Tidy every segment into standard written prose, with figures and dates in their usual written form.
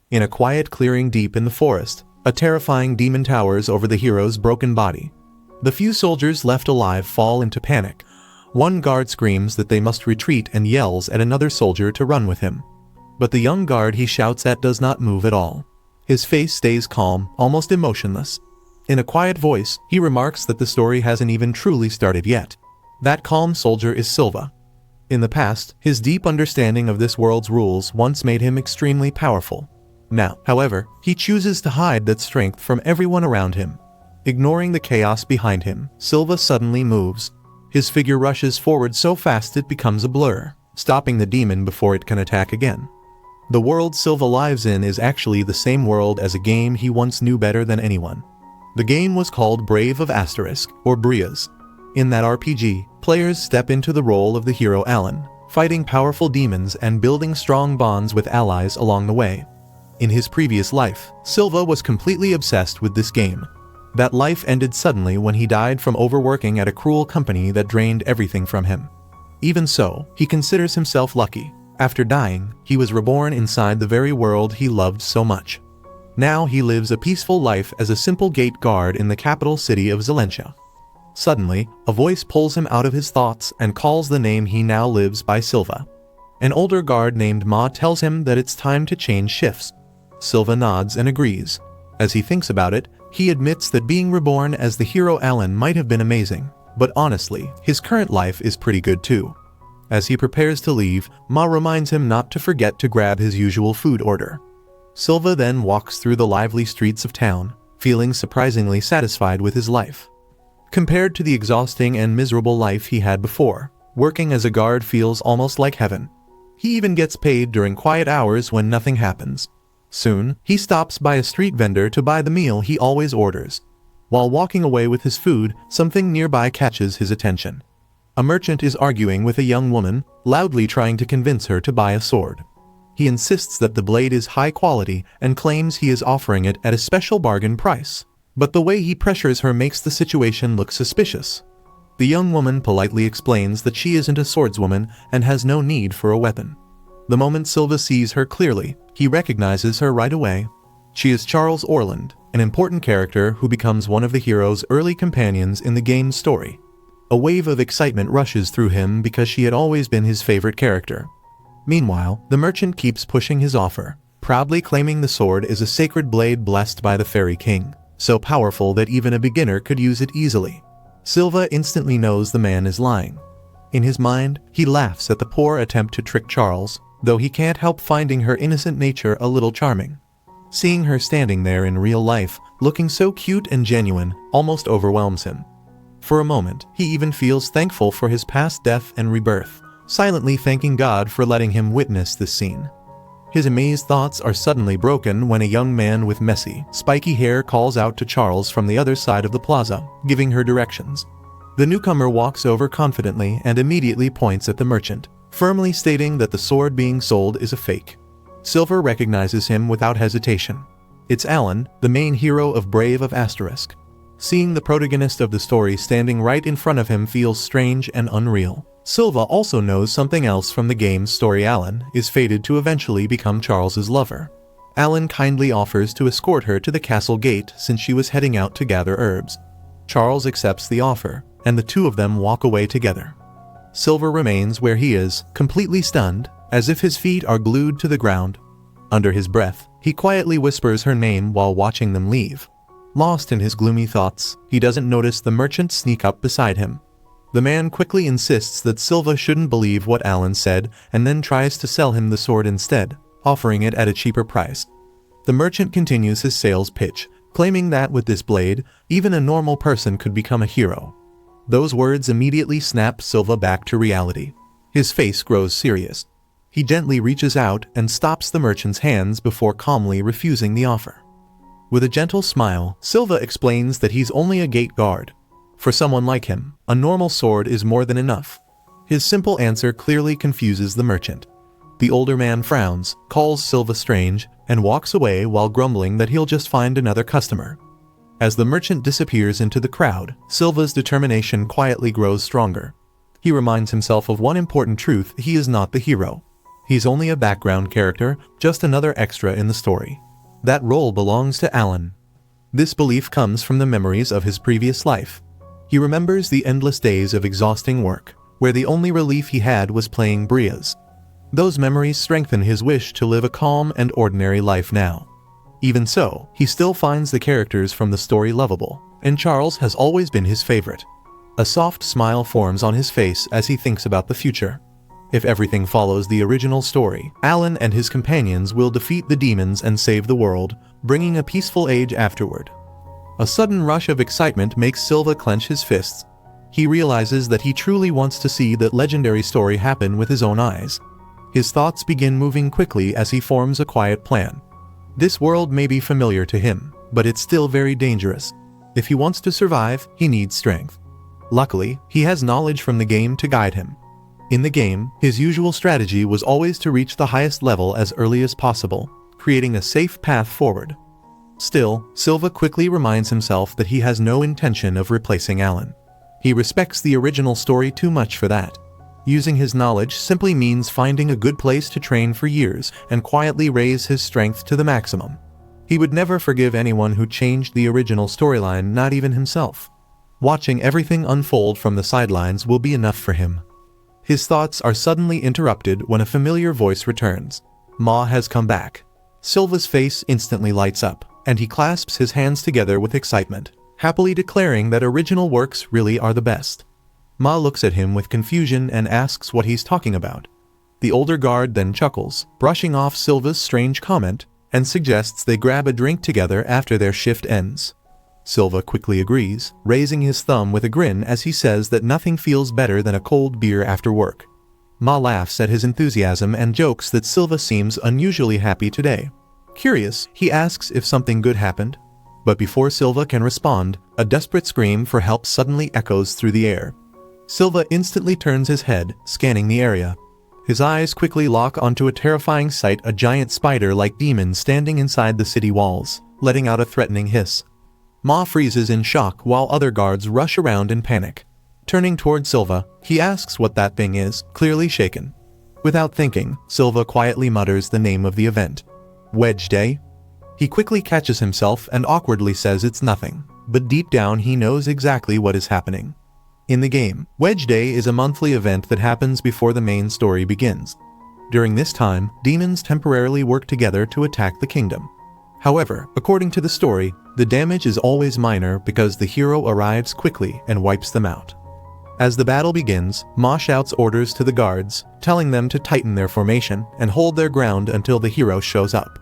In a quiet clearing deep in the forest, a terrifying demon towers over the hero's broken body. The few soldiers left alive fall into panic. One guard screams that they must retreat and yells at another soldier to run with him. But the young guard he shouts at does not move at all. His face stays calm, almost emotionless. In a quiet voice, he remarks that the story hasn't even truly started yet. That calm soldier is Silva. In the past, his deep understanding of this world's rules once made him extremely powerful. Now, however, he chooses to hide that strength from everyone around him. Ignoring the chaos behind him, Silva suddenly moves. His figure rushes forward so fast it becomes a blur, stopping the demon before it can attack again. The world Silva lives in is actually the same world as a game he once knew better than anyone. The game was called Brave of Asterisk, or Brias. In that RPG, players step into the role of the hero Alan, fighting powerful demons and building strong bonds with allies along the way. In his previous life, Silva was completely obsessed with this game. That life ended suddenly when he died from overworking at a cruel company that drained everything from him. Even so, he considers himself lucky. After dying, he was reborn inside the very world he loved so much. Now he lives a peaceful life as a simple gate guard in the capital city of Zalentia. Suddenly, a voice pulls him out of his thoughts and calls the name he now lives by Silva. An older guard named Ma tells him that it's time to change shifts. Silva nods and agrees. As he thinks about it, he admits that being reborn as the hero Alan might have been amazing, but honestly, his current life is pretty good too. As he prepares to leave, Ma reminds him not to forget to grab his usual food order. Silva then walks through the lively streets of town, feeling surprisingly satisfied with his life. Compared to the exhausting and miserable life he had before, working as a guard feels almost like heaven. He even gets paid during quiet hours when nothing happens. Soon, he stops by a street vendor to buy the meal he always orders. While walking away with his food, something nearby catches his attention. A merchant is arguing with a young woman, loudly trying to convince her to buy a sword. He insists that the blade is high quality and claims he is offering it at a special bargain price. But the way he pressures her makes the situation look suspicious. The young woman politely explains that she isn't a swordswoman and has no need for a weapon. The moment Silva sees her clearly, he recognizes her right away. She is Charles Orland, an important character who becomes one of the hero's early companions in the game's story. A wave of excitement rushes through him because she had always been his favorite character. Meanwhile, the merchant keeps pushing his offer, proudly claiming the sword is a sacred blade blessed by the Fairy King, so powerful that even a beginner could use it easily. Silva instantly knows the man is lying. In his mind, he laughs at the poor attempt to trick Charles, though he can't help finding her innocent nature a little charming. Seeing her standing there in real life, looking so cute and genuine, almost overwhelms him. For a moment, he even feels thankful for his past death and rebirth, silently thanking God for letting him witness this scene. His amazed thoughts are suddenly broken when a young man with messy, spiky hair calls out to Charles from the other side of the plaza, giving her directions. The newcomer walks over confidently and immediately points at the merchant, firmly stating that the sword being sold is a fake. Silva recognizes him without hesitation. It's Alan, the main hero of Brave of Asterisk. Seeing the protagonist of the story standing right in front of him feels strange and unreal. Silva also knows something else from the game's story. Alan is fated to eventually become Charles's lover. Alan kindly offers to escort her to the castle gate since she was heading out to gather herbs. Charles accepts the offer, and the two of them walk away together. Silva remains where he is, completely stunned, as if his feet are glued to the ground. Under his breath, he quietly whispers her name while watching them leave. Lost in his gloomy thoughts, he doesn't notice the merchant sneak up beside him. The man quickly insists that Silva shouldn't believe what Alan said and then tries to sell him the sword instead, offering it at a cheaper price. The merchant continues his sales pitch, claiming that with this blade, even a normal person could become a hero. Those words immediately snap Silva back to reality. His face grows serious. He gently reaches out and stops the merchant's hands before calmly refusing the offer. With a gentle smile, Silva explains that he's only a gate guard. For someone like him, a normal sword is more than enough. His simple answer clearly confuses the merchant. The older man frowns, calls Silva strange, and walks away while grumbling that he'll just find another customer. As the merchant disappears into the crowd, Silva's determination quietly grows stronger. He reminds himself of one important truth: he is not the hero. He's only a background character, just another extra in the story. That role belongs to Alan. This belief comes from the memories of his previous life. He remembers the endless days of exhausting work, where the only relief he had was playing brias. Those memories strengthen his wish to live a calm and ordinary life now. Even so, he still finds the characters from the story lovable, and Charles has always been his favorite. A soft smile forms on his face as he thinks about the future. If everything follows the original story, Alan and his companions will defeat the demons and save the world, bringing a peaceful age afterward. A sudden rush of excitement makes Silva clench his fists. He realizes that he truly wants to see that legendary story happen with his own eyes. His thoughts begin moving quickly as he forms a quiet plan. This world may be familiar to him, but it's still very dangerous. If he wants to survive, he needs strength. Luckily, he has knowledge from the game to guide him. In the game, his usual strategy was always to reach the highest level as early as possible, creating a safe path forward. Still, Silva quickly reminds himself that he has no intention of replacing Alan. He respects the original story too much for that. Using his knowledge simply means finding a good place to train for years and quietly raise his strength to the maximum. He would never forgive anyone who changed the original storyline, not even himself. Watching everything unfold from the sidelines will be enough for him. His thoughts are suddenly interrupted when a familiar voice returns. Ma has come back. Silva's face instantly lights up, and he clasps his hands together with excitement, happily declaring that original works really are the best. Ma looks at him with confusion and asks what he's talking about. The older guard then chuckles, brushing off Silva's strange comment, and suggests they grab a drink together after their shift ends. Silva quickly agrees, raising his thumb with a grin as he says that nothing feels better than a cold beer after work. Ma laughs at his enthusiasm and jokes that Silva seems unusually happy today. Curious, he asks if something good happened. But before Silva can respond, a desperate scream for help suddenly echoes through the air. Silva instantly turns his head, scanning the area. His eyes quickly lock onto a terrifying sight: a giant spider-like demon standing inside the city walls, letting out a threatening hiss. Ma freezes in shock while other guards rush around in panic. Turning toward Silva, he asks what that thing is, clearly shaken. Without thinking, Silva quietly mutters the name of the event. Wedge Day? He quickly catches himself and awkwardly says it's nothing, but deep down he knows exactly what is happening. In the game, Wedge Day is a monthly event that happens before the main story begins. During this time, demons temporarily work together to attack the kingdom. However, according to the story, the damage is always minor because the hero arrives quickly and wipes them out. As the battle begins, Ma shouts orders to the guards, telling them to tighten their formation and hold their ground until the hero shows up.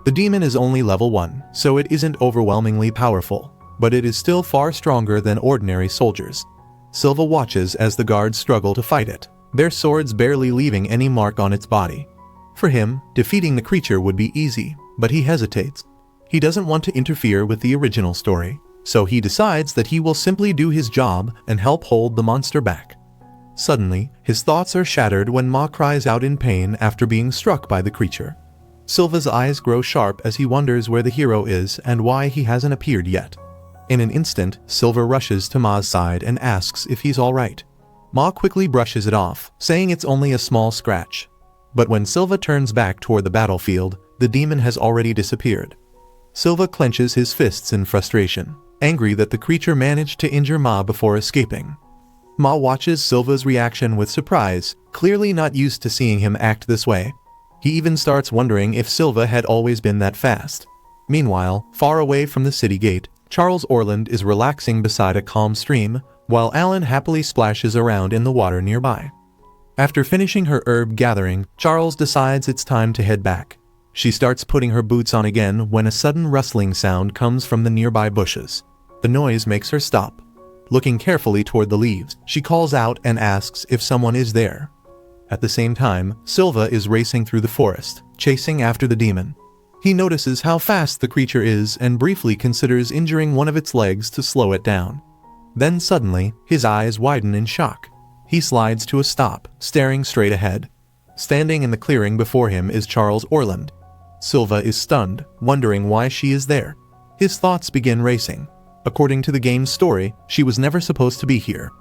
The demon is only level 1, so it isn't overwhelmingly powerful, but it is still far stronger than ordinary soldiers. Silva watches as the guards struggle to fight it, their swords barely leaving any mark on its body. For him, defeating the creature would be easy, but he hesitates. He doesn't want to interfere with the original story, so he decides that he will simply do his job and help hold the monster back. Suddenly, his thoughts are shattered when Ma cries out in pain after being struck by the creature. Silva's eyes grow sharp as he wonders where the hero is and why he hasn't appeared yet. In an instant, Silva rushes to Ma's side and asks if he's alright. Ma quickly brushes it off, saying it's only a small scratch. But when Silva turns back toward the battlefield, the demon has already disappeared. Silva clenches his fists in frustration, angry that the creature managed to injure Ma before escaping. Ma watches Silva's reaction with surprise, clearly not used to seeing him act this way. He even starts wondering if Silva had always been that fast. Meanwhile, far away from the city gate, Charles Orland is relaxing beside a calm stream, while Alan happily splashes around in the water nearby. After finishing her herb gathering, Charles decides it's time to head back. She starts putting her boots on again when a sudden rustling sound comes from the nearby bushes. The noise makes her stop. Looking carefully toward the leaves, she calls out and asks if someone is there. At the same time, Silva is racing through the forest, chasing after the demon. He notices how fast the creature is and briefly considers injuring one of its legs to slow it down. Then suddenly, his eyes widen in shock. He slides to a stop, staring straight ahead. Standing in the clearing before him is Charles Orland. Silva is stunned, wondering why she is there. His thoughts begin racing. According to the game's story, she was never supposed to be here.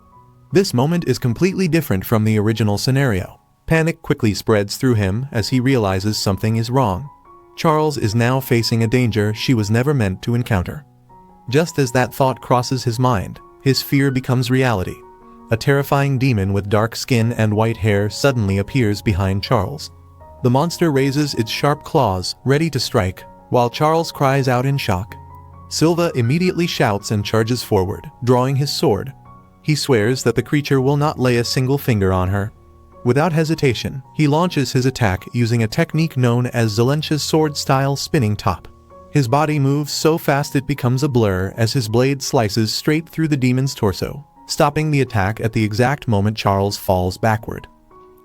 This moment is completely different from the original scenario. Panic quickly spreads through him as he realizes something is wrong. Charles is now facing a danger she was never meant to encounter. Just as that thought crosses his mind, his fear becomes reality. A terrifying demon with dark skin and white hair suddenly appears behind Charles. The monster raises its sharp claws, ready to strike, while Charles cries out in shock. Silva immediately shouts and charges forward, drawing his sword. He swears that the creature will not lay a single finger on her. Without hesitation, he launches his attack using a technique known as Zalentia's sword-style spinning top. His body moves so fast it becomes a blur as his blade slices straight through the demon's torso, stopping the attack at the exact moment Charles falls backward.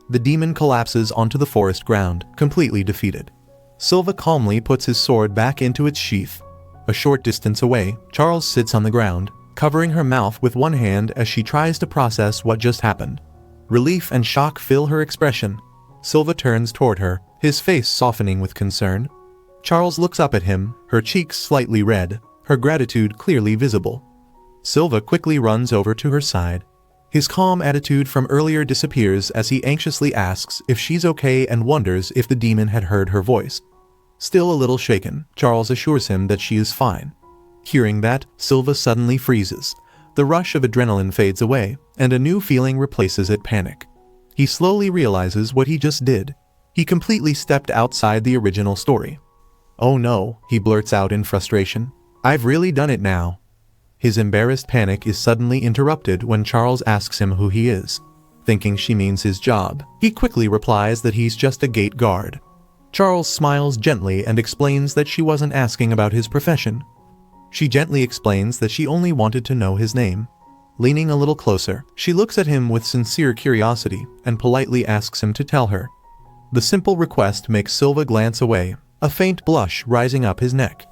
The demon collapses onto the forest ground, completely defeated. Silva calmly puts his sword back into its sheath. A short distance away, Charles sits on the ground, covering her mouth with one hand as she tries to process what just happened. Relief and shock fill her expression. Silva turns toward her, his face softening with concern. Charles looks up at him, her cheeks slightly red, her gratitude clearly visible. Silva quickly runs over to her side. His calm attitude from earlier disappears as he anxiously asks if she's okay and wonders if the demon had heard her voice. Still a little shaken, Charles assures him that she is fine. Hearing that, Silva suddenly freezes. The rush of adrenaline fades away, and a new feeling replaces it: panic. He slowly realizes what he just did. He completely stepped outside the original story. "Oh no," he blurts out in frustration. "I've really done it now." His embarrassed panic is suddenly interrupted when Charles asks him who he is. Thinking she means his job, he quickly replies that he's just a gate guard. Charles smiles gently and explains that she wasn't asking about his profession. She gently explains that she only wanted to know his name. Leaning a little closer, she looks at him with sincere curiosity and politely asks him to tell her. The simple request makes Silva glance away, a faint blush rising up his neck.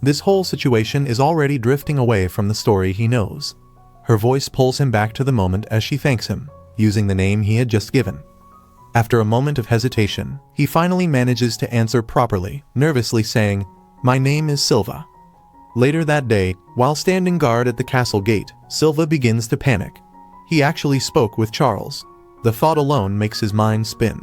This whole situation is already drifting away from the story he knows. Her voice pulls him back to the moment as she thanks him, using the name he had just given. After a moment of hesitation, he finally manages to answer properly, nervously saying, "My name is Silva." Later that day, while standing guard at the castle gate, Silva begins to panic. He actually spoke with Charles. The thought alone makes his mind spin.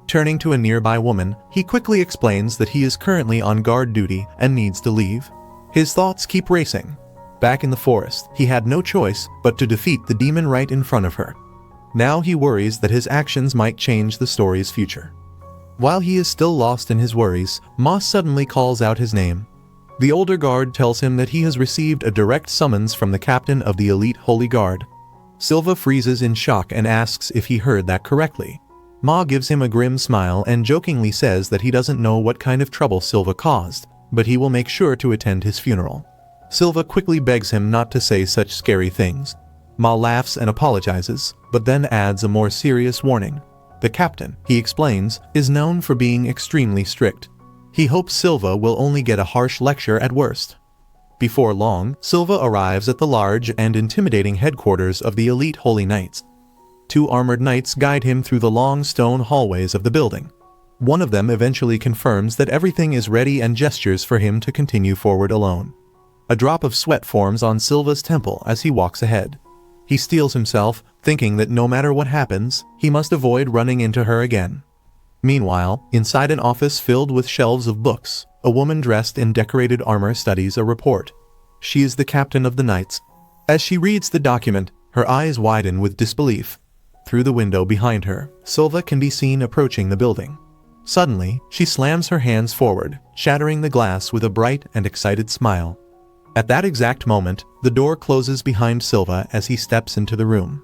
Turning to a nearby woman, he quickly explains that he is currently on guard duty and needs to leave. His thoughts keep racing. Back in the forest, he had no choice but to defeat the demon right in front of her. Now he worries that his actions might change the story's future. While he is still lost in his worries, Moss suddenly calls out his name. The older guard tells him that he has received a direct summons from the captain of the elite Holy Guard. Silva freezes in shock and asks if he heard that correctly. Ma gives him a grim smile and jokingly says that he doesn't know what kind of trouble Silva caused, but he will make sure to attend his funeral. Silva quickly begs him not to say such scary things. Ma laughs and apologizes, but then adds a more serious warning. The captain, he explains, is known for being extremely strict. He hopes Silva will only get a harsh lecture at worst. Before long, Silva arrives at the large and intimidating headquarters of the elite Holy Knights. Two armored knights guide him through the long stone hallways of the building. One of them eventually confirms that everything is ready and gestures for him to continue forward alone. A drop of sweat forms on Silva's temple as he walks ahead. He steels himself, thinking that no matter what happens, he must avoid running into her again. Meanwhile, inside an office filled with shelves of books, a woman dressed in decorated armor studies a report. She is the captain of the knights. As she reads the document, her eyes widen with disbelief. Through the window behind her, Silva can be seen approaching the building. Suddenly, she slams her hands forward, shattering the glass with a bright and excited smile. At that exact moment, the door closes behind Silva as he steps into the room.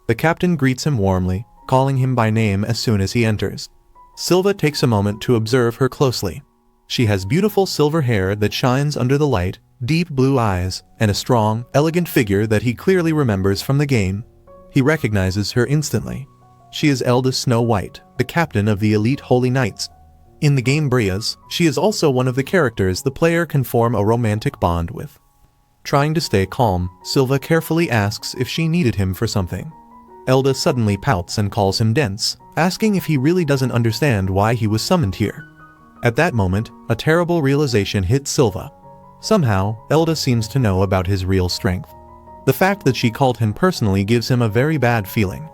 The captain greets him warmly, calling him by name as soon as he enters. Silva takes a moment to observe her closely. She has beautiful silver hair that shines under the light, deep blue eyes, and a strong, elegant figure that he clearly remembers from the game. He recognizes her instantly. She is eldest Snow White, the captain of the elite Holy Knights. In the game Bria's, she is also one of the characters the player can form a romantic bond with. Trying to stay calm, Silva carefully asks if she needed him for something. Elda suddenly pouts and calls him dense, asking if he really doesn't understand why he was summoned here. At that moment, a terrible realization hits Silva. Somehow, Elda seems to know about his real strength. The fact that she called him personally gives him a very bad feeling.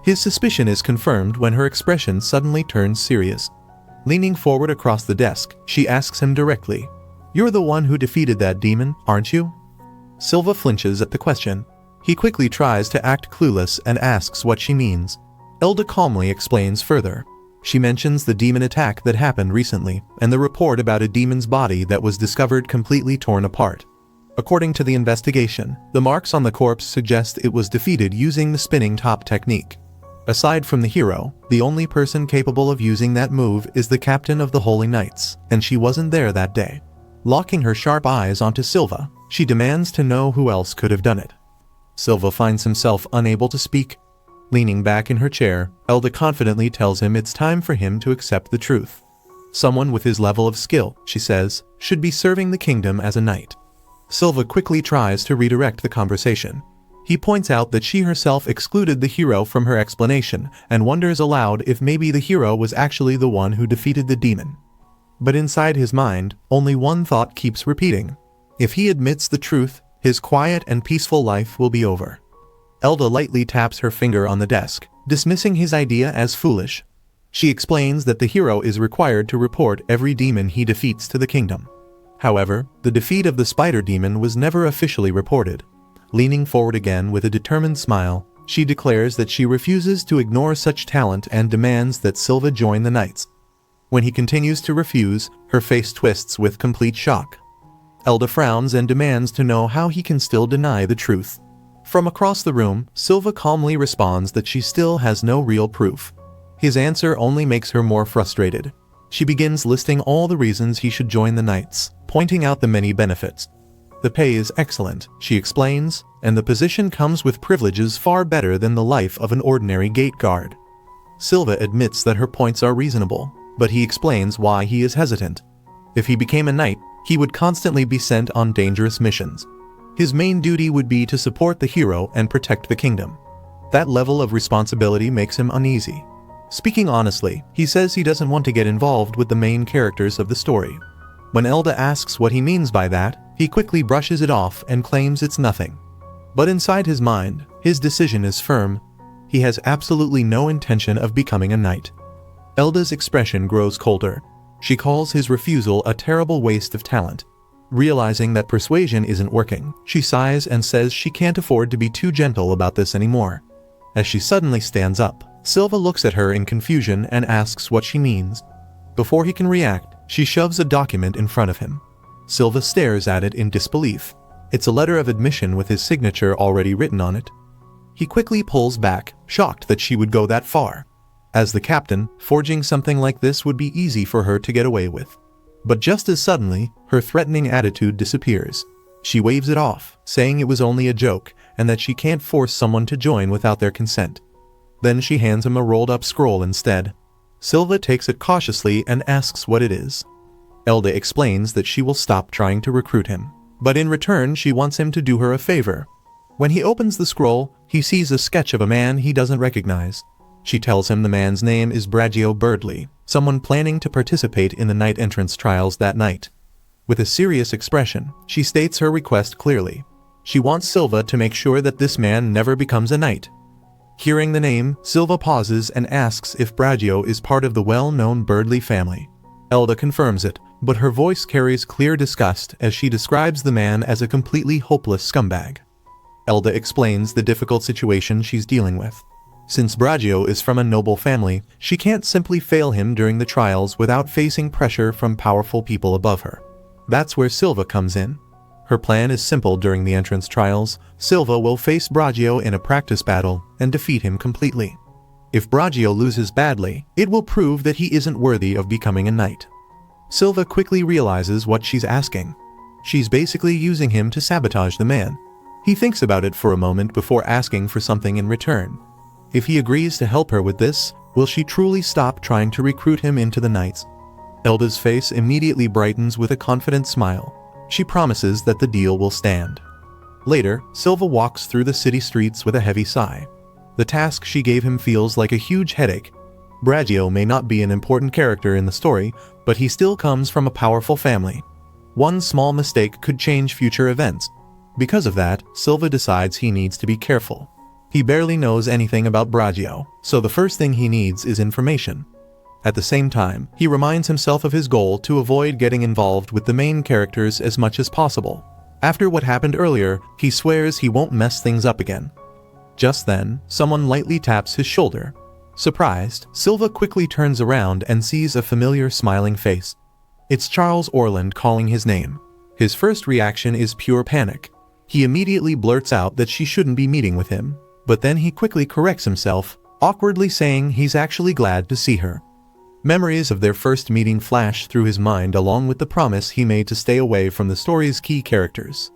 His suspicion is confirmed when her expression suddenly turns serious. Leaning forward across the desk, she asks him directly, "You're the one who defeated that demon, aren't you?" Silva flinches at the question. He quickly tries to act clueless and asks what she means. Elda calmly explains further. She mentions the demon attack that happened recently and the report about a demon's body that was discovered completely torn apart. According to the investigation, the marks on the corpse suggest it was defeated using the spinning top technique. Aside from the hero, the only person capable of using that move is the captain of the Holy Knights, and she wasn't there that day. Locking her sharp eyes onto Silva, she demands to know who else could have done it. Silva finds himself unable to speak. Leaning back in her chair, Elda confidently tells him it's time for him to accept the truth. Someone with his level of skill, she says, should be serving the kingdom as a knight. Silva quickly tries to redirect the conversation. He points out that she herself excluded the hero from her explanation and wonders aloud if maybe the hero was actually the one who defeated the demon. But inside his mind, only one thought keeps repeating. If he admits the truth, his quiet and peaceful life will be over. Elda lightly taps her finger on the desk, dismissing his idea as foolish. She explains that the hero is required to report every demon he defeats to the kingdom. However, the defeat of the spider demon was never officially reported. Leaning forward again with a determined smile, she declares that she refuses to ignore such talent and demands that Silva join the knights. When he continues to refuse, her face twists with complete shock. Elda frowns and demands to know how he can still deny the truth. From across the room, Silva calmly responds that she still has no real proof. His answer only makes her more frustrated. She begins listing all the reasons he should join the knights, pointing out the many benefits. The pay is excellent, she explains, and the position comes with privileges far better than the life of an ordinary gate guard. Silva admits that her points are reasonable, but he explains why he is hesitant. If he became a knight, he would constantly be sent on dangerous missions. His main duty would be to support the hero and protect the kingdom. That level of responsibility makes him uneasy. Speaking honestly, he says he doesn't want to get involved with the main characters of the story. When Elda asks what he means by that, he quickly brushes it off and claims it's nothing. But inside his mind, his decision is firm. He has absolutely no intention of becoming a knight. Elda's expression grows colder. She calls his refusal a terrible waste of talent. Realizing that persuasion isn't working, she sighs and says she can't afford to be too gentle about this anymore. As she suddenly stands up, Silva looks at her in confusion and asks what she means. Before he can react, she shoves a document in front of him. Silva stares at it in disbelief. It's a letter of admission with his signature already written on it. He quickly pulls back, shocked that she would go that far. As the captain, forging something like this would be easy for her to get away with. But just as suddenly, her threatening attitude disappears. She waves it off, saying it was only a joke and that she can't force someone to join without their consent. Then she hands him a rolled-up scroll instead. Silva takes it cautiously and asks what it is. Elda explains that she will stop trying to recruit him, but in return she wants him to do her a favor. When he opens the scroll, he sees a sketch of a man he doesn't recognize. She tells him the man's name is Bragio Birdley, someone planning to participate in the knight entrance trials that night. With a serious expression, she states her request clearly. She wants Silva to make sure that this man never becomes a knight. Hearing the name, Silva pauses and asks if Bragio is part of the well-known Birdley family. Elda confirms it, but her voice carries clear disgust as she describes the man as a completely hopeless scumbag. Elda explains the difficult situation she's dealing with. Since Bragio is from a noble family, she can't simply fail him during the trials without facing pressure from powerful people above her. That's where Silva comes in. Her plan is simple during the entrance trials. Silva will face Bragio in a practice battle and defeat him completely. If Bragio loses badly, it will prove that he isn't worthy of becoming a knight. Silva quickly realizes what she's asking. She's basically using him to sabotage the man. He thinks about it for a moment before asking for something in return. If he agrees to help her with this, will she truly stop trying to recruit him into the knights? Elda's face immediately brightens with a confident smile. She promises that the deal will stand. Later, Silva walks through the city streets with a heavy sigh. The task she gave him feels like a huge headache. Bragio may not be an important character in the story, but he still comes from a powerful family. One small mistake could change future events. Because of that, Silva decides he needs to be careful. He barely knows anything about Bragio, so the first thing he needs is information. At the same time, he reminds himself of his goal to avoid getting involved with the main characters as much as possible. After what happened earlier, he swears he won't mess things up again. Just then, someone lightly taps his shoulder. Surprised, Silva quickly turns around and sees a familiar smiling face. It's Charles Orland calling his name. His first reaction is pure panic. He immediately blurts out that she shouldn't be meeting with him, but then he quickly corrects himself, awkwardly saying he's actually glad to see her. Memories of their first meeting flash through his mind along with the promise he made to stay away from the story's key characters.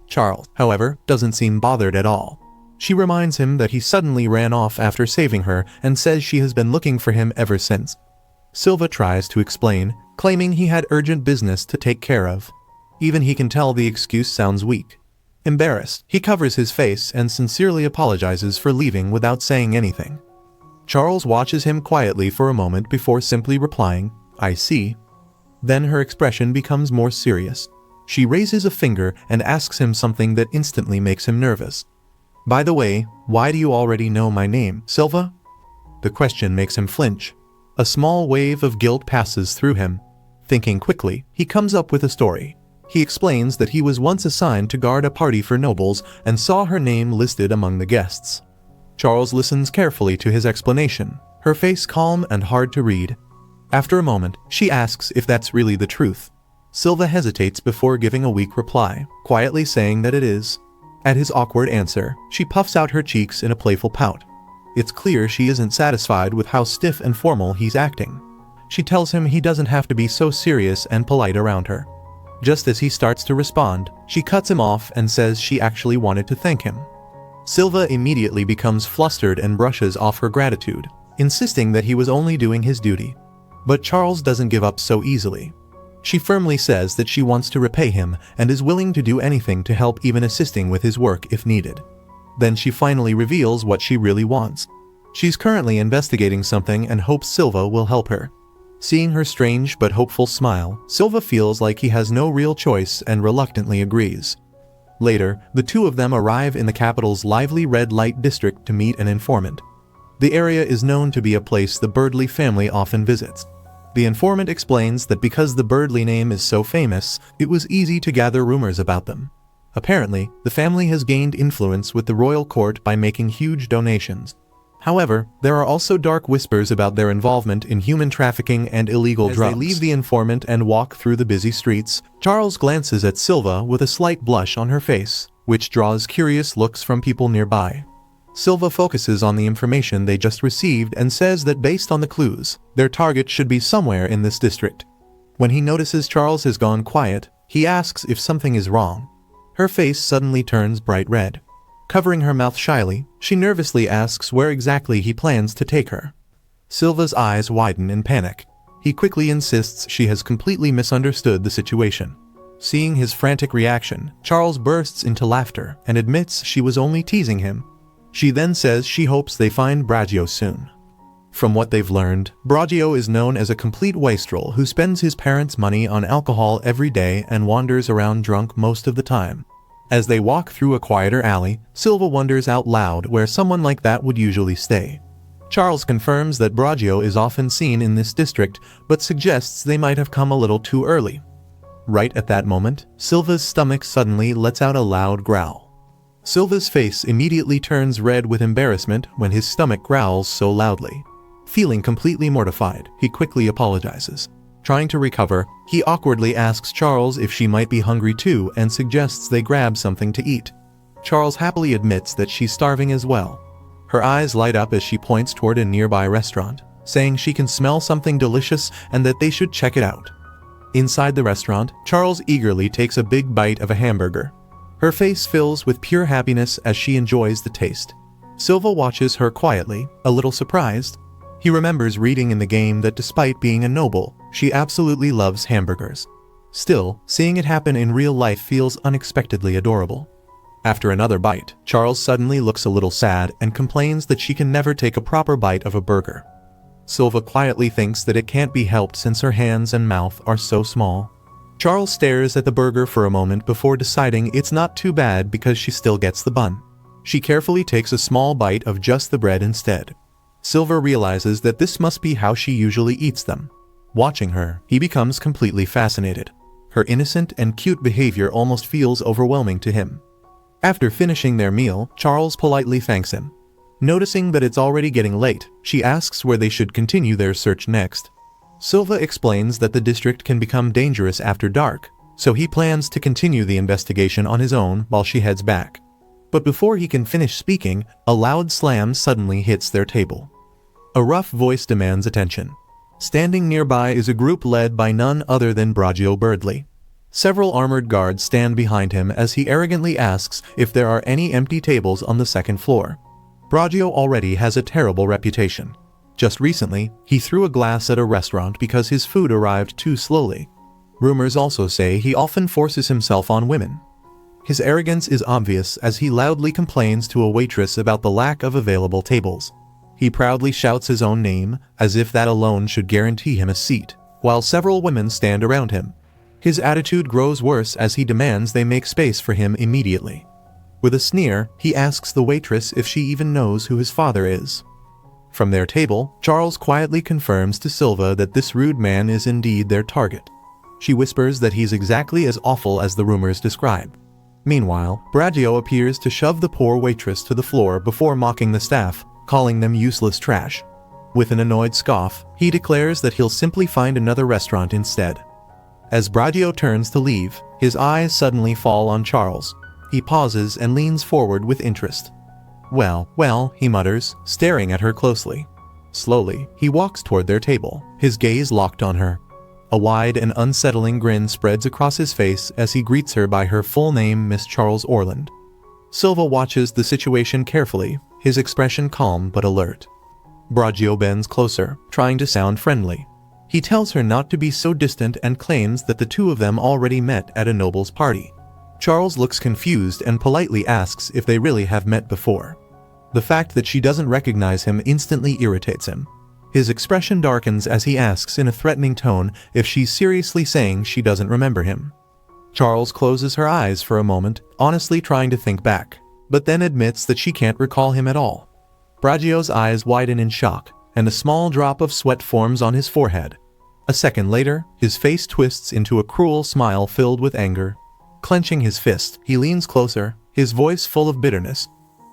Charles, however, doesn't seem bothered at all. She reminds him that he suddenly ran off after saving her and says she has been looking for him ever since. Silva tries to explain, claiming he had urgent business to take care of. Even he can tell the excuse sounds weak. Embarrassed, he covers his face and sincerely apologizes for leaving without saying anything. Charles watches him quietly for a moment before simply replying, "I see." Then her expression becomes more serious. She raises a finger and asks him something that instantly makes him nervous. "By the way, why do you already know my name, Silva?" The question makes him flinch. A small wave of guilt passes through him. Thinking quickly, he comes up with a story. He explains that he was once assigned to guard a party for nobles and saw her name listed among the guests. Charles listens carefully to his explanation, her face calm and hard to read. After a moment, she asks if that's really the truth. Silva hesitates before giving a weak reply, quietly saying that it is. At his awkward answer, she puffs out her cheeks in a playful pout. It's clear she isn't satisfied with how stiff and formal he's acting. She tells him he doesn't have to be so serious and polite around her. Just as he starts to respond, she cuts him off and says she actually wanted to thank him. Silva immediately becomes flustered and brushes off her gratitude, insisting that he was only doing his duty. But Charles doesn't give up so easily. She firmly says that she wants to repay him and is willing to do anything to help, even assisting with his work if needed. Then she finally reveals what she really wants. She's currently investigating something and hopes Silva will help her. Seeing her strange but hopeful smile, Silva feels like he has no real choice and reluctantly agrees. Later, the two of them arrive in the capital's lively red light district to meet an informant. The area is known to be a place the Birdley family often visits. The informant explains that because the Birdley name is so famous, it was easy to gather rumors about them. Apparently, the family has gained influence with the royal court by making huge donations. However, there are also dark whispers about their involvement in human trafficking and illegal drugs. As they leave the informant and walk through the busy streets, Charles glances at Silva with a slight blush on her face, which draws curious looks from people nearby. Silva focuses on the information they just received and says that based on the clues, their target should be somewhere in this district. When he notices Charles has gone quiet, he asks if something is wrong. Her face suddenly turns bright red. Covering her mouth shyly, she nervously asks where exactly he plans to take her. Silva's eyes widen in panic. He quickly insists she has completely misunderstood the situation. Seeing his frantic reaction, Charles bursts into laughter and admits she was only teasing him. She then says she hopes they find Bragio soon. From what they've learned, Bragio is known as a complete wastrel who spends his parents' money on alcohol every day and wanders around drunk most of the time. As they walk through a quieter alley, Silva wonders out loud where someone like that would usually stay. Charles confirms that Bragio is often seen in this district, but suggests they might have come a little too early. Right at that moment, Silva's stomach suddenly lets out a loud growl. Silva's face immediately turns red with embarrassment when his stomach growls so loudly. Feeling completely mortified, he quickly apologizes. Trying to recover, he awkwardly asks Charles if she might be hungry too and suggests they grab something to eat. Charles happily admits that she's starving as well. Her eyes light up as she points toward a nearby restaurant, saying she can smell something delicious and that they should check it out. Inside the restaurant, Charles eagerly takes a big bite of a hamburger. Her face fills with pure happiness as she enjoys the taste. Silva watches her quietly, a little surprised. He remembers reading in the game that despite being a noble, she absolutely loves hamburgers. Still, seeing it happen in real life feels unexpectedly adorable. After another bite, Charles suddenly looks a little sad and complains that she can never take a proper bite of a burger. Silva quietly thinks that it can't be helped since her hands and mouth are so small. Charles stares at the burger for a moment before deciding it's not too bad because she still gets the bun. She carefully takes a small bite of just the bread instead. Silva realizes that this must be how she usually eats them. Watching her, he becomes completely fascinated. Her innocent and cute behavior almost feels overwhelming to him. After finishing their meal, Charles politely thanks him. Noticing that it's already getting late, she asks where they should continue their search next. Silva explains that the district can become dangerous after dark, so he plans to continue the investigation on his own while she heads back. But before he can finish speaking, a loud slam suddenly hits their table. A rough voice demands attention. Standing nearby is a group led by none other than Bragio Birdley. Several armored guards stand behind him as he arrogantly asks if there are any empty tables on the second floor. Bragio already has a terrible reputation. Just recently, he threw a glass at a restaurant because his food arrived too slowly. Rumors also say he often forces himself on women. His arrogance is obvious as he loudly complains to a waitress about the lack of available tables. He proudly shouts his own name, as if that alone should guarantee him a seat, while several women stand around him. His attitude grows worse as he demands they make space for him immediately. With a sneer, he asks the waitress if she even knows who his father is. From their table, Charles quietly confirms to Silva that this rude man is indeed their target. She whispers that he's exactly as awful as the rumors describe. Meanwhile, Bragio appears to shove the poor waitress to the floor before mocking the staff, calling them useless trash. With an annoyed scoff, he declares that he'll simply find another restaurant instead. As Bragio turns to leave, his eyes suddenly fall on Charles. He pauses and leans forward with interest. Well, he mutters, staring at her closely. Slowly, he walks toward their table, his gaze locked on her. A wide and unsettling grin spreads across his face as he greets her by her full name, Miss Charles Orland. Silva watches the situation carefully, his expression calm but alert. Bragio bends closer, trying to sound friendly. He tells her not to be so distant and claims that the two of them already met at a noble's party. Charles looks confused and politely asks if they really have met before. The fact that she doesn't recognize him instantly irritates him. His expression darkens as he asks in a threatening tone if she's seriously saying she doesn't remember him. Charles closes her eyes for a moment, honestly trying to think back, but then admits that she can't recall him at all. Bragio's eyes widen in shock, and a small drop of sweat forms on his forehead. A second later, his face twists into a cruel smile filled with anger. Clenching his fist, he leans closer, his voice full of bitterness.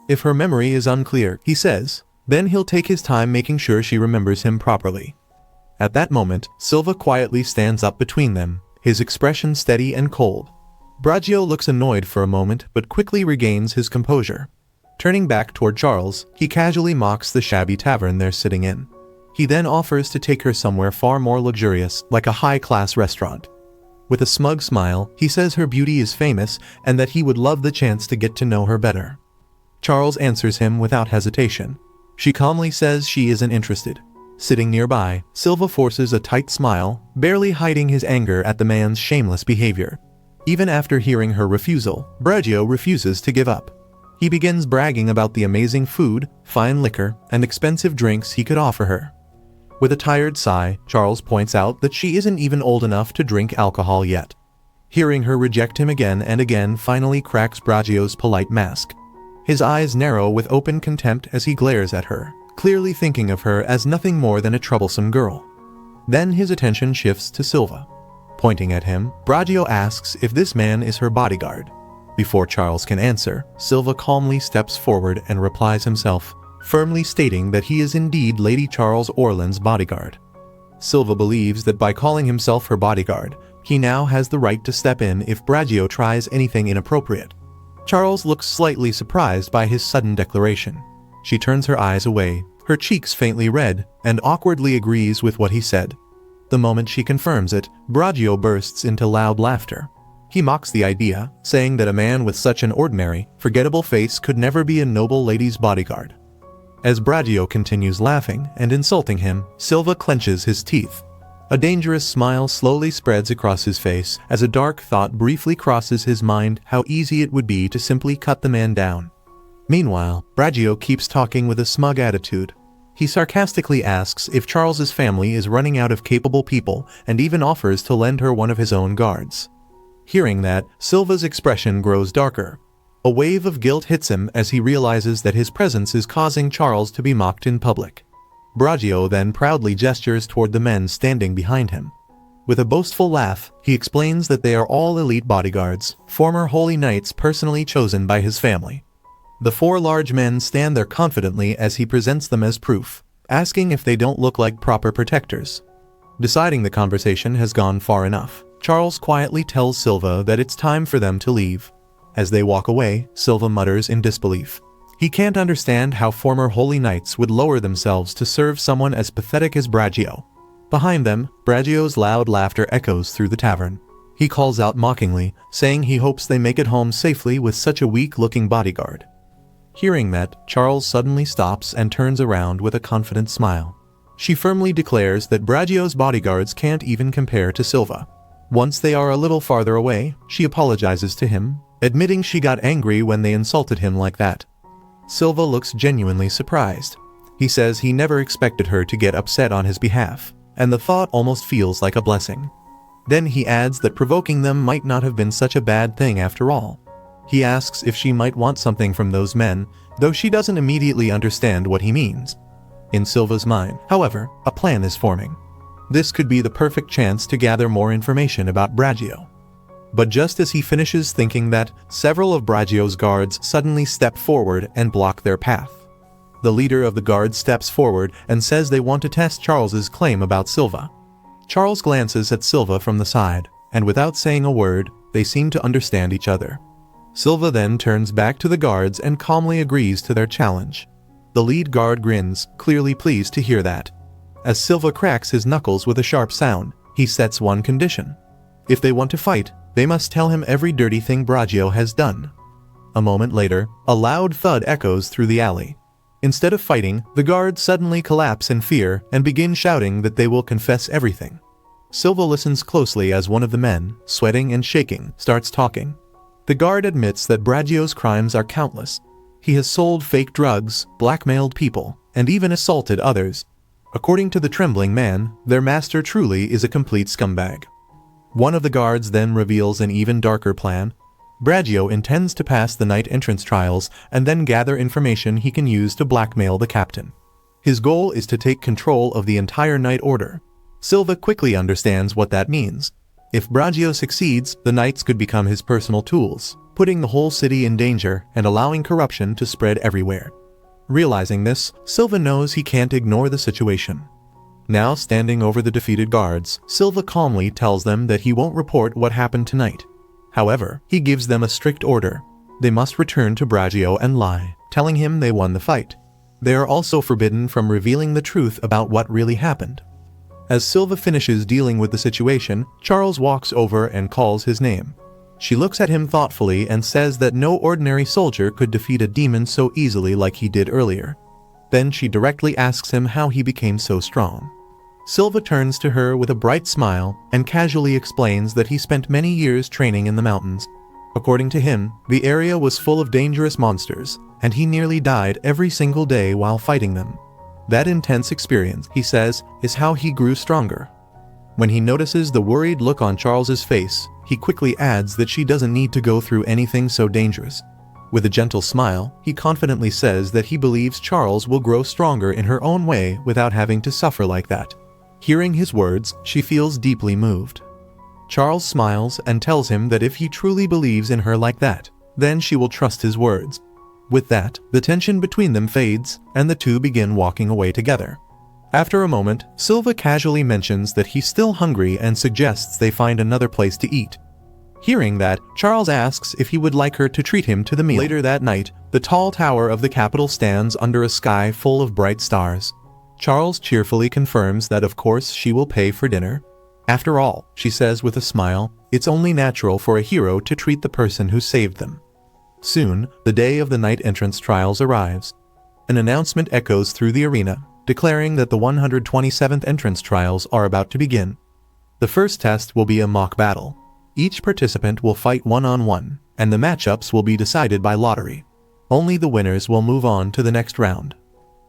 If her memory is unclear, he says, then he'll take his time making sure she remembers him properly. At that moment, Silva quietly stands up between them, his expression steady and cold. Bragio looks annoyed for a moment but quickly regains his composure. Turning back toward Charles, he casually mocks the shabby tavern they're sitting in. He then offers to take her somewhere far more luxurious, like a high-class restaurant. With a smug smile, he says her beauty is famous and that he would love the chance to get to know her better. Charles answers him without hesitation. She calmly says she isn't interested. Sitting nearby, Silva forces a tight smile, barely hiding his anger at the man's shameless behavior. Even after hearing her refusal, Bragio refuses to give up. He begins bragging about the amazing food, fine liquor, and expensive drinks he could offer her. With a tired sigh, Charles points out that she isn't even old enough to drink alcohol yet. Hearing her reject him again and again finally cracks Bragio's polite mask. His eyes narrow with open contempt as he glares at her, clearly thinking of her as nothing more than a troublesome girl. Then his attention shifts to Silva. Pointing at him, Bragio asks if this man is her bodyguard. Before Charles can answer, Silva calmly steps forward and replies himself, firmly stating that he is indeed Lady Charles Orland's bodyguard. Silva believes that by calling himself her bodyguard, he now has the right to step in if Bragio tries anything inappropriate. Charles looks slightly surprised by his sudden declaration. She turns her eyes away, her cheeks faintly red, and awkwardly agrees with what he said. The moment she confirms it, Bragio bursts into loud laughter. He mocks the idea, saying that a man with such an ordinary, forgettable face could never be a noble lady's bodyguard. As Bragio continues laughing and insulting him, Silva clenches his teeth. A dangerous smile slowly spreads across his face as a dark thought briefly crosses his mind how easy it would be to simply cut the man down. Meanwhile, Bragio keeps talking with a smug attitude. He sarcastically asks if Charles's family is running out of capable people and even offers to lend her one of his own guards. Hearing that, Silva's expression grows darker. A wave of guilt hits him as he realizes that his presence is causing Charles to be mocked in public. Bragio then proudly gestures toward the men standing behind him. With a boastful laugh, he explains that they are all elite bodyguards, former holy knights personally chosen by his family. The 4 large men stand there confidently as he presents them as proof, asking if they don't look like proper protectors. Deciding the conversation has gone far enough, Charles quietly tells Silva that it's time for them to leave. As they walk away, Silva mutters in disbelief. He can't understand how former holy knights would lower themselves to serve someone as pathetic as Bragio. Behind them, Bragio's loud laughter echoes through the tavern. He calls out mockingly, saying he hopes they make it home safely with such a weak-looking bodyguard. Hearing that, Charles suddenly stops and turns around with a confident smile. She firmly declares that Bragio's bodyguards can't even compare to Silva. Once they are a little farther away, she apologizes to him, admitting she got angry when they insulted him like that. Silva looks genuinely surprised. He says he never expected her to get upset on his behalf, and the thought almost feels like a blessing. Then he adds that provoking them might not have been such a bad thing after all. He asks if she might want something from those men, though she doesn't immediately understand what he means. In Silva's mind, however, a plan is forming. This could be the perfect chance to gather more information about Bragio. But just as he finishes thinking that, several of Bragio's guards suddenly step forward and block their path. The leader of the guards steps forward and says they want to test Charles's claim about Silva. Charles glances at Silva from the side, and without saying a word, they seem to understand each other. Silva then turns back to the guards and calmly agrees to their challenge. The lead guard grins, clearly pleased to hear that. As Silva cracks his knuckles with a sharp sound, he sets one condition. If they want to fight, they must tell him every dirty thing Bragio has done. A moment later, a loud thud echoes through the alley. Instead of fighting, the guards suddenly collapse in fear and begin shouting that they will confess everything. Silva listens closely as one of the men, sweating and shaking, starts talking. The guard admits that Bragio's crimes are countless. He has sold fake drugs, blackmailed people, and even assaulted others. According to the trembling man, their master truly is a complete scumbag. One of the guards then reveals an even darker plan. Bragio intends to pass the night entrance trials and then gather information he can use to blackmail the captain. His goal is to take control of the entire night order. Silva quickly understands what that means. If Bragio succeeds, the knights could become his personal tools, putting the whole city in danger and allowing corruption to spread everywhere. Realizing this, Silva knows he can't ignore the situation. Now standing over the defeated guards, Silva calmly tells them that he won't report what happened tonight. However, he gives them a strict order. They must return to Bragio and lie, telling him they won the fight. They are also forbidden from revealing the truth about what really happened. As Silva finishes dealing with the situation, Charles walks over and calls his name. She looks at him thoughtfully and says that no ordinary soldier could defeat a demon so easily like he did earlier. Then she directly asks him how he became so strong. Silva turns to her with a bright smile and casually explains that he spent many years training in the mountains. According to him, the area was full of dangerous monsters, and he nearly died every single day while fighting them. That intense experience, he says, is how he grew stronger. When he notices the worried look on Charles's face, he quickly adds that she doesn't need to go through anything so dangerous. With a gentle smile, he confidently says that he believes Charles will grow stronger in her own way without having to suffer like that. Hearing his words, she feels deeply moved. Charles smiles and tells him that if he truly believes in her like that, then she will trust his words. With that, the tension between them fades, and the two begin walking away together. After a moment, Silva casually mentions that he's still hungry and suggests they find another place to eat. Hearing that, Charles asks if he would like her to treat him to the meal. Later that night, the tall tower of the capital stands under a sky full of bright stars. Charles cheerfully confirms that of course she will pay for dinner. After all, she says with a smile, it's only natural for a hero to treat the person who saved them. Soon, the day of the night entrance trials arrives. An announcement echoes through the arena, declaring that the 127th entrance trials are about to begin. The first test will be a mock battle. Each participant will fight one-on-one, and the matchups will be decided by lottery. Only the winners will move on to the next round.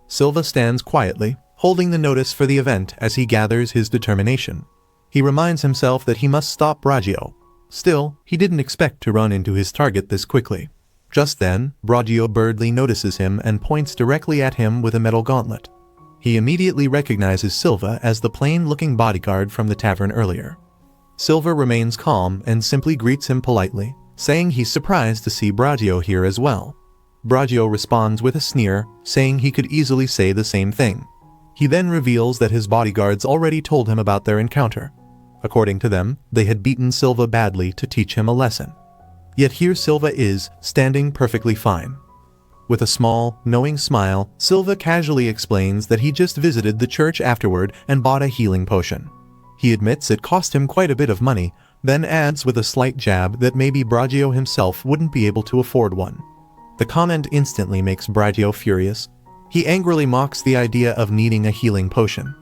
Silva stands quietly, holding the notice for the event as he gathers his determination. He reminds himself that he must stop Bragio. Still, he didn't expect to run into his target this quickly. Just then, Bragio Birdly notices him and points directly at him with a metal gauntlet. He immediately recognizes Silva as the plain-looking bodyguard from the tavern earlier. Silva remains calm and simply greets him politely, saying he's surprised to see Bragio here as well. Bragio responds with a sneer, saying he could easily say the same thing. He then reveals that his bodyguards already told him about their encounter. According to them, they had beaten Silva badly to teach him a lesson. Yet here Silva is, standing perfectly fine. With a small, knowing smile, Silva casually explains that he just visited the church afterward and bought a healing potion. He admits it cost him quite a bit of money, then adds with a slight jab that maybe Bragio himself wouldn't be able to afford one. The comment instantly makes Bragio furious. He angrily mocks the idea of needing a healing potion.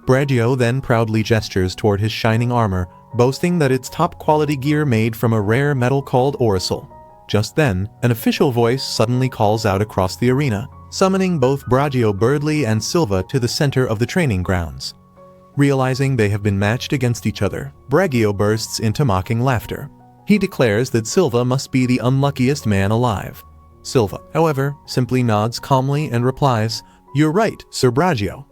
Bragio then proudly gestures toward his shining armor, boasting that it's top-quality gear made from a rare metal called Oricel. Just then, an official voice suddenly calls out across the arena, summoning both Bragio Birdley and Silva to the center of the training grounds. Realizing they have been matched against each other, Bragio bursts into mocking laughter. He declares that Silva must be the unluckiest man alive. Silva, however, simply nods calmly and replies, "You're right, Sir Bragio."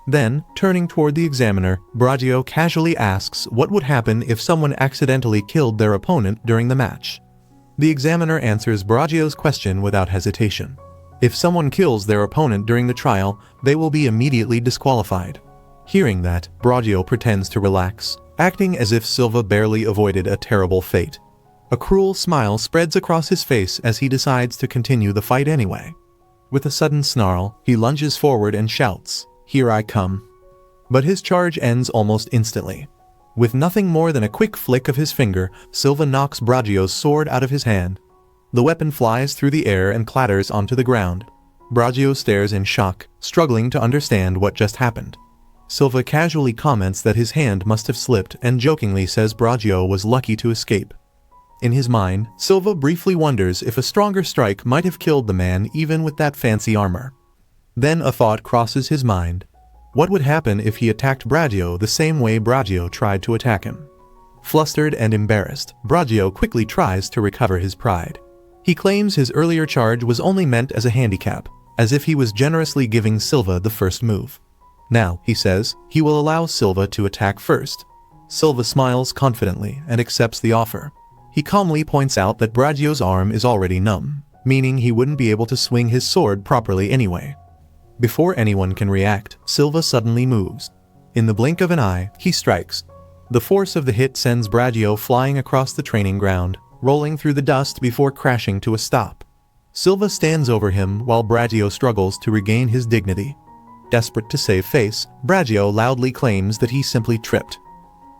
Then, turning toward the examiner, Bragio casually asks what would happen if someone accidentally killed their opponent during the match. The examiner answers Bragio's question without hesitation. If someone kills their opponent during the trial, they will be immediately disqualified. Hearing that, Bragio pretends to relax, acting as if Silva barely avoided a terrible fate. A cruel smile spreads across his face as he decides to continue the fight anyway. With a sudden snarl, he lunges forward and shouts, "Here I come." But his charge ends almost instantly. With nothing more than a quick flick of his finger, Silva knocks Bragio's sword out of his hand. The weapon flies through the air and clatters onto the ground. Bragio stares in shock, struggling to understand what just happened. Silva casually comments that his hand must have slipped and jokingly says Bragio was lucky to escape. In his mind, Silva briefly wonders if a stronger strike might have killed the man even with that fancy armor. Then a thought crosses his mind. What would happen if he attacked Bragio the same way Bragio tried to attack him? Flustered and embarrassed, Bragio quickly tries to recover his pride. He claims his earlier charge was only meant as a handicap, as if he was generously giving Silva the first move. Now, he says, he will allow Silva to attack first. Silva smiles confidently and accepts the offer. He calmly points out that Bragio's arm is already numb, meaning he wouldn't be able to swing his sword properly anyway. Before anyone can react, Silva suddenly moves. In the blink of an eye, he strikes. The force of the hit sends Bragio flying across the training ground, rolling through the dust before crashing to a stop. Silva stands over him while Bragio struggles to regain his dignity. Desperate to save face, Bragio loudly claims that he simply tripped.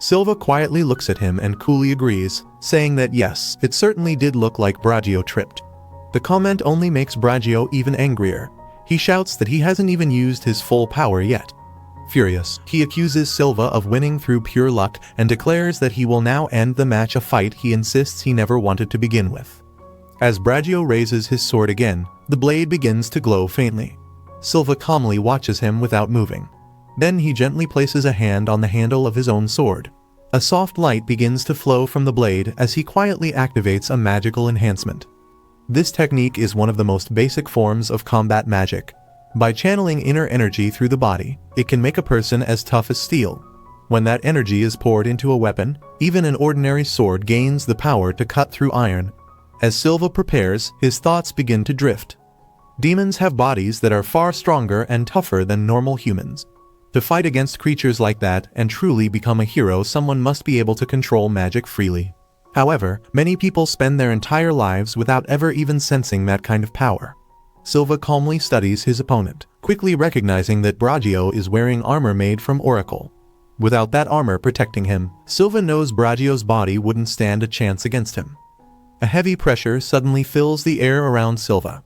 Silva quietly looks at him and coolly agrees, saying that yes, it certainly did look like Bragio tripped. The comment only makes Bragio even angrier. He shouts that he hasn't even used his full power yet. Furious, he accuses Silva of winning through pure luck and declares that he will now end the match, a fight he insists he never wanted to begin with. As Bragio raises his sword again, the blade begins to glow faintly. Silva calmly watches him without moving. Then he gently places a hand on the handle of his own sword. A soft light begins to flow from the blade as he quietly activates a magical enhancement. This technique is one of the most basic forms of combat magic. By channeling inner energy through the body, it can make a person as tough as steel. When that energy is poured into a weapon, even an ordinary sword gains the power to cut through iron. As Silva prepares, his thoughts begin to drift. Demons have bodies that are far stronger and tougher than normal humans. To fight against creatures like that and truly become a hero, someone must be able to control magic freely. However, many people spend their entire lives without ever even sensing that kind of power. Silva calmly studies his opponent, quickly recognizing that Bragio is wearing armor made from Oracle. Without that armor protecting him, Silva knows Bragio's body wouldn't stand a chance against him. A heavy pressure suddenly fills the air around Silva.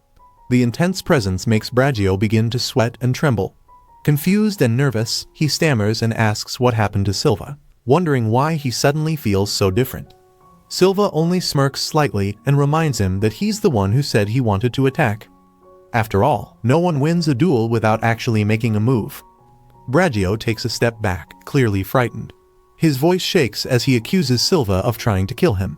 The intense presence makes Bragio begin to sweat and tremble. Confused and nervous, he stammers and asks what happened to Silva, wondering why he suddenly feels so different. Silva only smirks slightly and reminds him that he's the one who said he wanted to attack. After all, no one wins a duel without actually making a move. Bragio takes a step back, clearly frightened. His voice shakes as he accuses Silva of trying to kill him.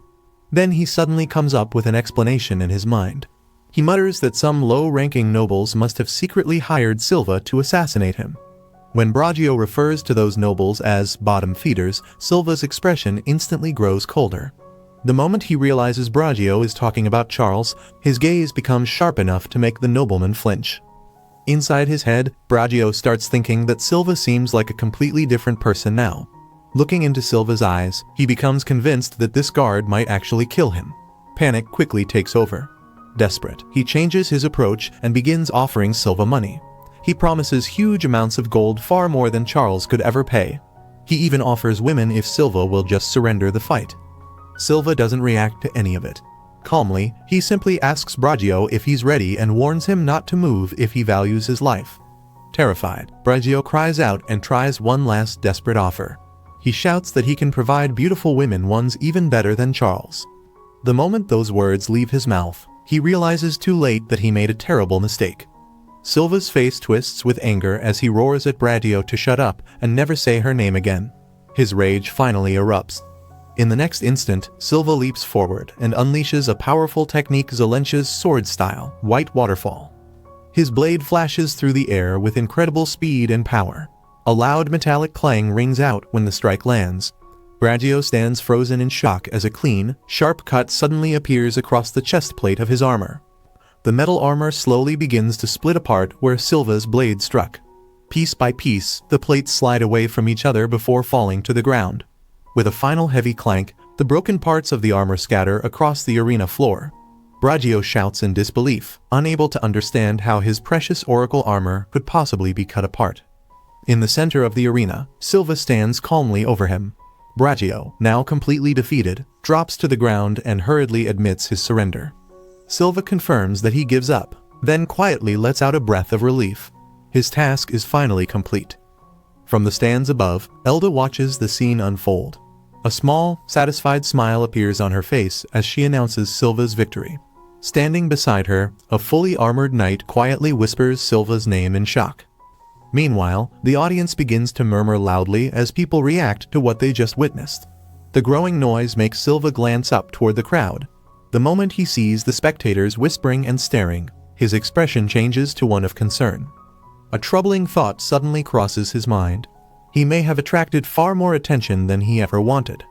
Then he suddenly comes up with an explanation in his mind. He mutters that some low-ranking nobles must have secretly hired Silva to assassinate him. When Bragio refers to those nobles as bottom feeders, Silva's expression instantly grows colder. The moment he realizes Bragio is talking about Charles, his gaze becomes sharp enough to make the nobleman flinch. Inside his head, Bragio starts thinking that Silva seems like a completely different person now. Looking into Silva's eyes, he becomes convinced that this guard might actually kill him. Panic quickly takes over. Desperate, he changes his approach and begins offering Silva money. He promises huge amounts of gold, far more than Charles could ever pay. He even offers women if Silva will just surrender the fight. Silva doesn't react to any of it. Calmly, he simply asks Bragio if he's ready and warns him not to move if he values his life. Terrified, Bragio cries out and tries one last desperate offer. He shouts that he can provide beautiful women, ones even better than Charles. The moment those words leave his mouth, he realizes too late that he made a terrible mistake. Silva's face twists with anger as he roars at Bragio to shut up and never say her name again. His rage finally erupts. In the next instant, Silva leaps forward and unleashes a powerful technique, Zalentia's sword style, White Waterfall. His blade flashes through the air with incredible speed and power. A loud metallic clang rings out when the strike lands. Bragio stands frozen in shock as a clean, sharp cut suddenly appears across the chest plate of his armor. The metal armor slowly begins to split apart where Silva's blade struck. Piece by piece, the plates slide away from each other before falling to the ground. With a final heavy clank, the broken parts of the armor scatter across the arena floor. Bragio shouts in disbelief, unable to understand how his precious oracle armor could possibly be cut apart. In the center of the arena, Silva stands calmly over him. Bragio, now completely defeated, drops to the ground and hurriedly admits his surrender. Silva confirms that he gives up, then quietly lets out a breath of relief. His task is finally complete. From the stands above, Elda watches the scene unfold. A small, satisfied smile appears on her face as she announces Silva's victory. Standing beside her, a fully armored knight quietly whispers Silva's name in shock. Meanwhile, the audience begins to murmur loudly as people react to what they just witnessed. The growing noise makes Silva glance up toward the crowd. The moment he sees the spectators whispering and staring, his expression changes to one of concern. A troubling thought suddenly crosses his mind. He may have attracted far more attention than he ever wanted.